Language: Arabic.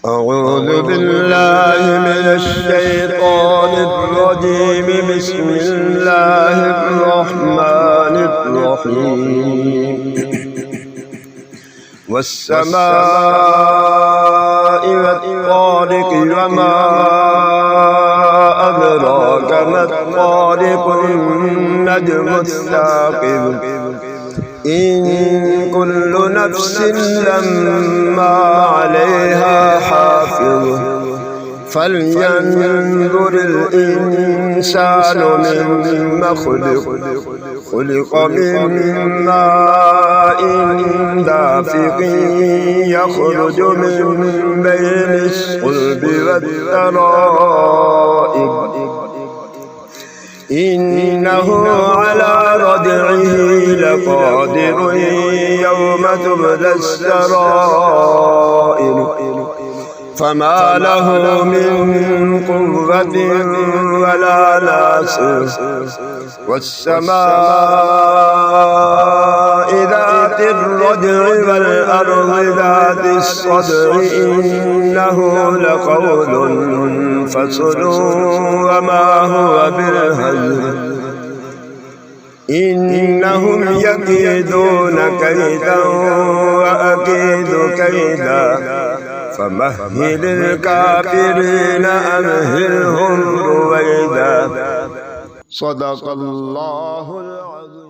أعوذ بالله من الشيطان الرجيم. بسم الله الرحمن الرحيم. والسماء والطارق وما أدراك ما الطارق النجم الثاقب إن كل نفس لما عليها حافظ فلينظر الإنسان مما خلق من ماء دافق يخرج من بين الصلب والترائب إنه على رجعه لقادر يوم تبلى السرائر فما له من قوة ولا ناصر والسماء ذات الرجع والأرض ذات الصدع إنه لقول فصل وما هو بالهزل إنهم يكيدون كيدا وأكيد كيدا فمهل الكافرين أمهلهم رويدا. صدق الله العظيم.